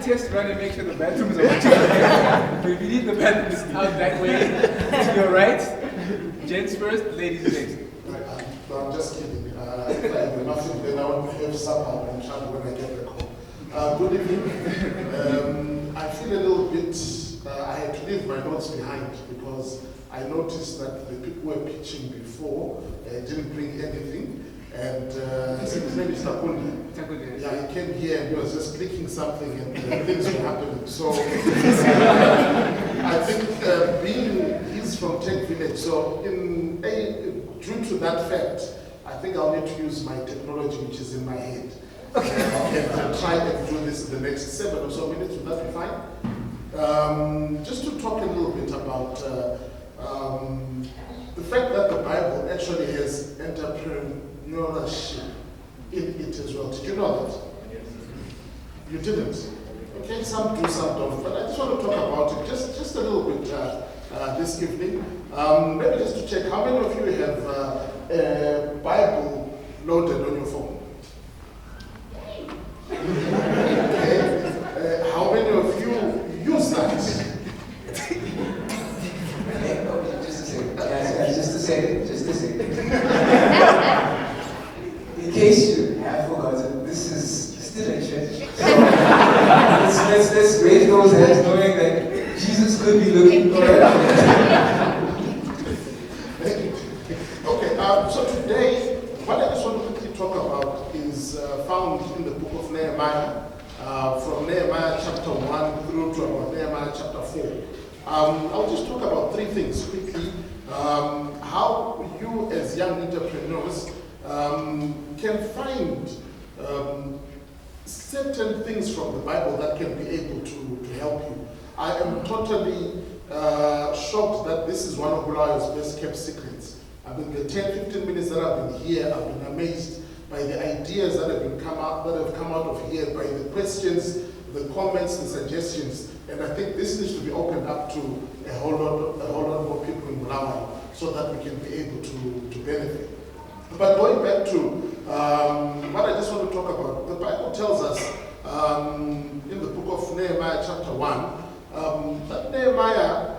test run and make sure the bathrooms are watching. But if you need the bathroom, it's out that way to your right. Gents first, ladies next. No, I'm just kidding. If I do nothing, then I want to have supper and chat when I get back home. Good evening. I feel a little bit, I had to leave my notes behind because I noticed that the people who were pitching before didn't bring anything. And his name is Takundi. Yeah, he came here and he was just clicking something and things were happening. So I think he's from Tech Village. So due to that fact, I think I'll need to use my technology which is in my head. Okay. And try and do this in the next 7 or so minutes. Would that be fine? Just to talk a little bit about the fact that the Bible actually has entrepreneurship in it as well. Did you know that? Yes. You didn't? Okay, some do, some don't. But I just want to talk about it just a little bit this evening. Maybe just to check, how many of you have a Bible loaded on your phone? Okay. How many of you use that? Just a second. In case you have forgotten, this is still a church. So let's raise those hands knowing that Jesus could be looking for it. Okay, so today, what I just want to quickly talk about is found in the book of Nehemiah, from Nehemiah chapter 1 through to about Nehemiah chapter 4. I'll just talk about 3 things quickly. How you as young entrepreneurs can find certain things from the Bible that can be able to help you. I am totally shocked that this is one of Bulawayo's best kept secrets. I mean, the 10-15 minutes that I've been here, I've been amazed by the ideas that have come out of here, by the questions, the comments, the suggestions. And I think this needs to be opened up to a whole lot more people in Bulawayo so that we can be able to benefit. But going back to what I just want to talk about, the Bible tells us in the book of Nehemiah chapter 1 that Nehemiah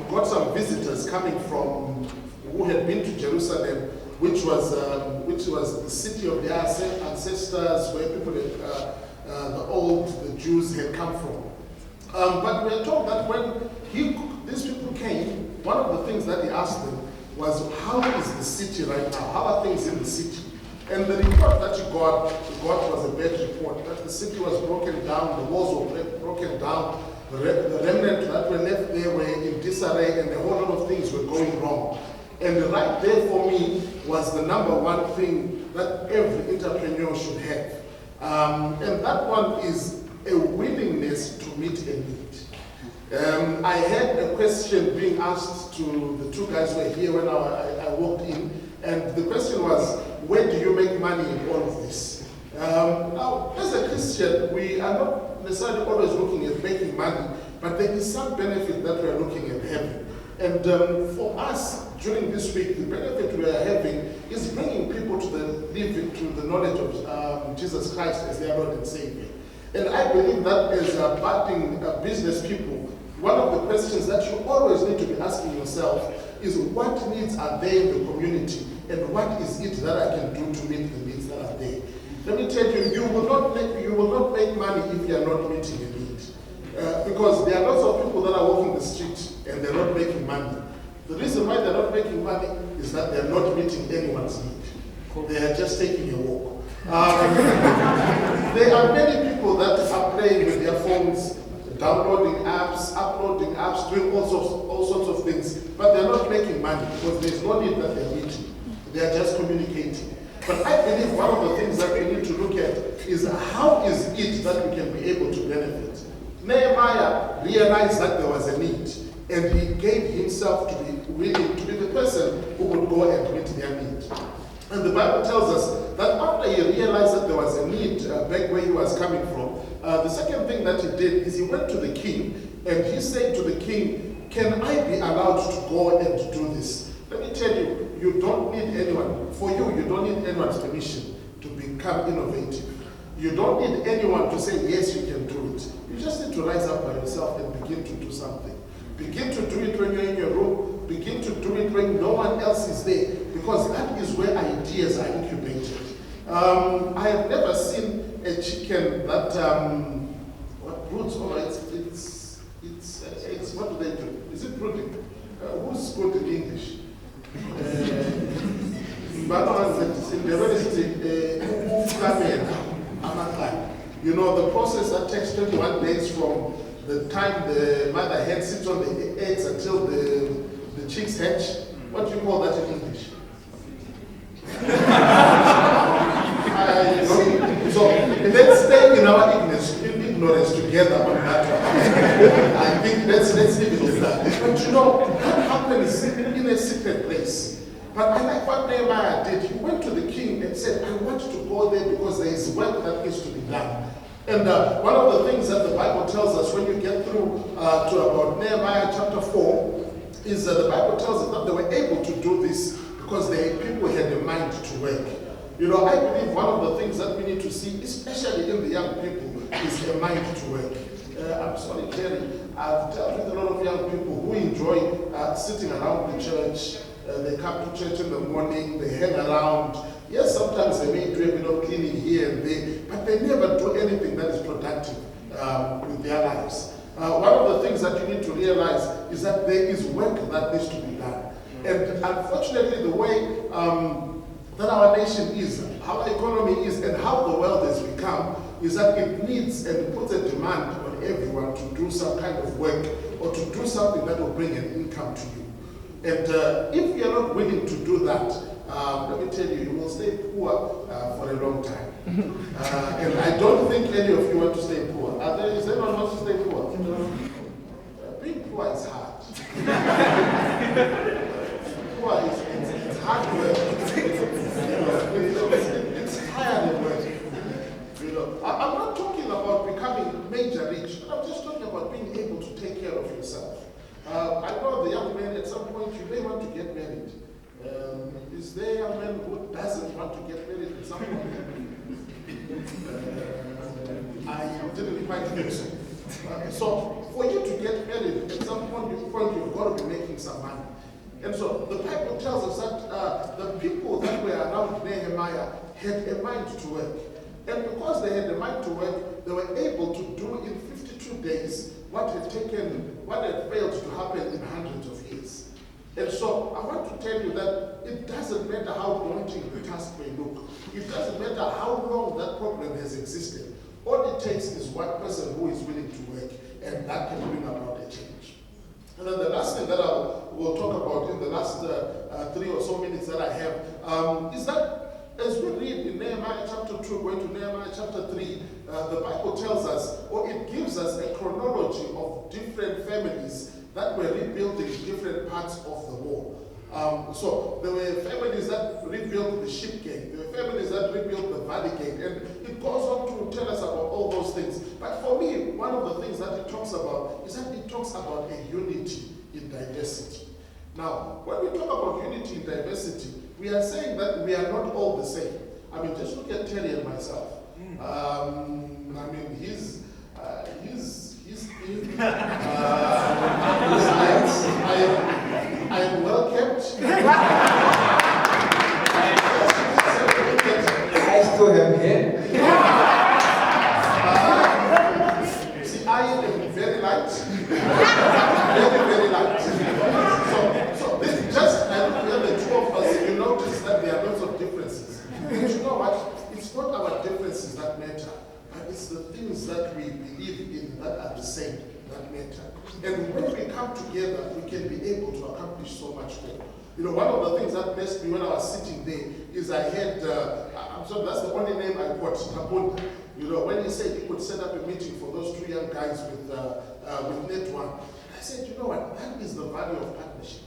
got some visitors coming from who had been to Jerusalem, which was the city of their ancestors, where people the Jews had come from. But we are told that when these people came, one of the things that he asked them was, how is the city right now? How are things in the city? And the report that he got was a bad report, that the city was broken down, the walls were broken down, the remnants that were left there were in disarray, and a whole lot of things were going wrong. And right there for me was the number one thing that every entrepreneur should have. And that one is a willingness to meet a need. I had a question being asked to the 2 guys who were here when I walked in, and the question was, where do you make money in all of this? Now, as a Christian, we are not necessarily always looking at making money, but there is some benefit that we are looking at having. And for us, during this week, the benefit we are having is bringing people to the knowledge of Jesus Christ as their Lord and Savior. And I believe that as budding business people, one of the questions that you always need to be asking yourself is, what needs are there in the community, and what is it that I can do to meet the needs that are there? Let me tell you, you will not make money if you are not meeting a need. Because there are lots of people that are walking the street and they're not making money. The reason why they're not making money is that they're not meeting anyone's need. They are just taking a walk. There are many people that are playing with their phones, downloading apps, uploading apps, doing all sorts of things, but they're not making money because there's no need that they're meeting. They are just communicating. But I believe one of the things that we need to look at is, how is it that we can be able to benefit? Nehemiah realized that there was a need, and he gave himself to be willing to be the person who would go and meet their need. And the Bible tells us that after he realized that there was a need back where he was coming from, the second thing that he did is he went to the king, and he said to the king, can I be allowed to go and do this? Let me tell you, you don't need anyone. For you don't need anyone's permission to become innovative. You don't need anyone to say, yes, you can do it. You just need to rise up by yourself and begin to do something. Begin to do it when you're in your room. Begin to do it when no one else is there, because that is where ideas are incubated. I have never seen a chicken that what broods. Oh, it's what do they do? Is it brooding? Who's good in English? You know, the process that takes 21 days from the time the mother hen sits on the eggs until the chicks hatch. What do you call that in English? So let's stay in our ignorance together on that one. I think let's leave it with that. But you know, what happens in a secret place? But I like what Nehemiah did. He went to the king and said, I want to go there because there is work that needs to be done. And one of the things that the Bible tells us when you get through to about Nehemiah chapter 4 is that the Bible tells us that they were able to do this because people had a mind to work. You know, I believe one of the things that we need to see, especially in the young people, is a mind to work. I'm sorry, Terry, I've dealt with a lot of young people who enjoy sitting around the church. They come to church in the morning, they hang around. Yes, sometimes they may do a bit of cleaning here and there, but they never do anything that is productive with their lives. One of the things that you need to realize is that there is work that needs to be done. And unfortunately, the way that our nation is, how our economy is, and how the world has become, is that it needs and puts a demand on everyone to do some kind of work or to do something that will bring an income to you. And if you're not willing to do that, let me tell you, you will stay poor for a long time. And I don't think any of you want to stay poor. Is anyone wants to stay poor? Being poor is hard. Poor it's hard work. It's tiring work. You know, I'm not talking about becoming major rich, but I'm just talking about being able to take care of yourself. I know the young man, at some point you may want to get married. Is there a young man who doesn't want to get married at some point? I didn't quite think so. So for you to get married, at some point you've got to be making some money. And so the Bible tells us that the people that were around Nehemiah had a mind to work. And because they had a mind to work, they were able to do in 52 days what had failed to happen in hundreds of years. And so I want to tell you that it doesn't matter how daunting the task may look. It doesn't matter how long that problem has existed. All it takes is one person who is willing to work, and that can bring about a change. And then the last thing that I will talk about in the last 3 or so minutes that I have is that as we read in Nehemiah chapter 2, going to Nehemiah chapter 3, the Bible tells us, or it gives us a chronology of different families that were rebuilding different parts of the wall. So there were families that rebuilt the ship gate, there were families that rebuilt the valley gate, and it goes on to tell us about all those things. But for me, one of the things that it talks about is that it talks about a unity in diversity. Now, when we talk about unity in diversity, we are saying that we are not all the same. I mean, just look at Terry and myself. I mean, he's I am well kept. I still have hair. See, I am very light. Very light. So this is just, and the two of us, you notice that there are lots of differences. But you know what? It's not our differences that matter, but it's the things that we believe in that are the same that matter. And when we come together, we can be able to accomplish so much more. You know, one of the things that blessed me when I was sitting there is I had, I'm sorry, that's the only name I got, Tabunda. You know, when he said he could set up a meeting for those 2 young guys with Net One, I said, you know what, that is the value of partnership.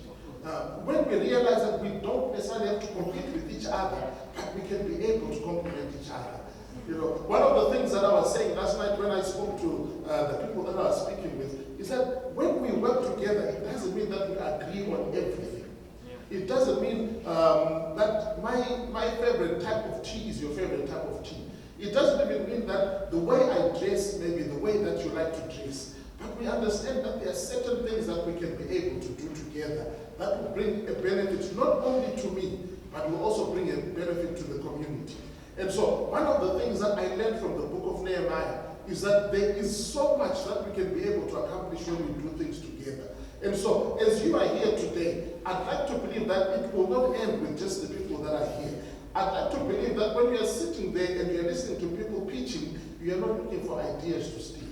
When we realize that we don't necessarily have to compete with each other, but we can be able to complement each other. You know, one of the things that I was saying last night when I spoke to the people that I was speaking with is that when we work together, it doesn't mean that we agree on everything. It doesn't mean that my favorite type of tea is your favorite type of tea. It doesn't even mean that the way I dress may be the way that you like to dress. But we understand that there are certain things that we can be able to do together that will bring a benefit not only to me, but will also bring a benefit to the community. And so one of the things that I learned from the book of Nehemiah is that there is so much that we can be able to accomplish when we do things together. And so as you are here today, I'd like to believe that it will not end with just the people that are here. I'd like to believe that when you are sitting there and you are listening to people preaching, you are not looking for ideas to steal.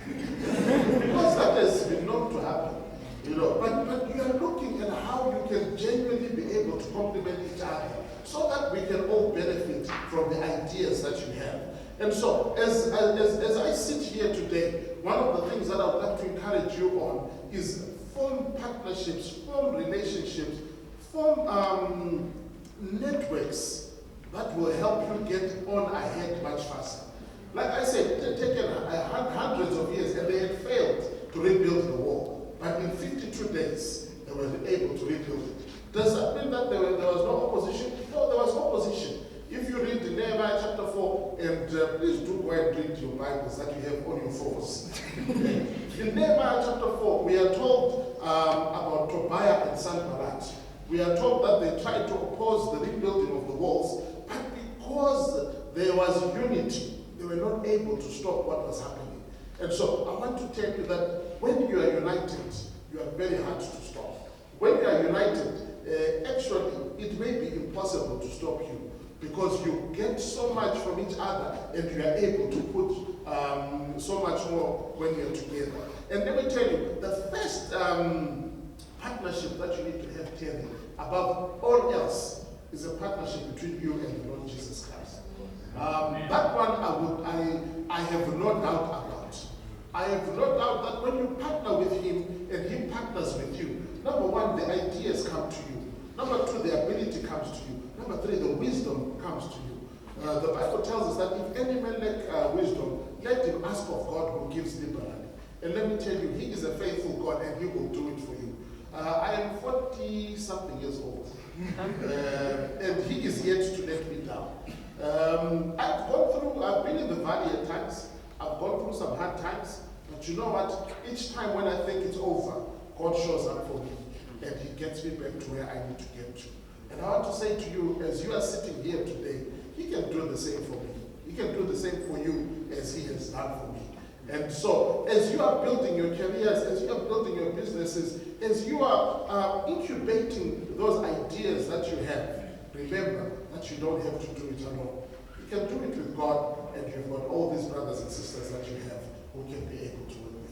Because that has been known to happen. But you are looking at how you can genuinely be able to complement each other so that we can all benefit from the ideas that you have. And so, as I sit here today, one of the things that I would like to encourage you on is form partnerships, form relationships, form networks that will help you get on ahead much faster. Like I said, it had taken hundreds of years and they had failed to rebuild the wall. But in 52 days, they were able to rebuild it. Does that mean that there was no opposition? No, there was opposition. If you read Nehemiah chapter 4, and please do go and read your Bibles that you have on your phones. In Nehemiah chapter 4, we are told about Tobiah and Sanballat. We are told that they tried to oppose the rebuilding of the walls, but because there was unity, they were not able to stop what was happening. And so I want to tell you that when you are united, you are very hard to stop. When you are united, actually, it may be impossible to stop you because you get so much from each other and you are able to put so much more when you're together. And let me tell you, the first partnership that you need to have, Terry, above all else, is a partnership between you and the Lord Jesus Christ. That one I have no doubt about. I have no doubt that when you partner with him and he partners with you, number one, the ideas come to you. Number two, the ability comes to you. Number three, the wisdom comes to you. The Bible tells us that if any man lack wisdom, let him ask of God who gives liberally. And let me tell you, he is a faithful God and he will do it for you. I am 40-something years old. And he is yet to let me down. I've been in the valley at times. I've gone through some hard times. But you know what? Each time when I think it's over, God shows up for me. And he gets me back to where I need to get to. And I want to say to you, as you are sitting here today, he can do the same for me. He can do the same for you as he has done for me. And so, as you are building your careers, as you are building your businesses, as you are incubating those ideas that you have, remember that you don't have to do it alone. You can do it with God, and you've got all these brothers and sisters that you have who can be able to work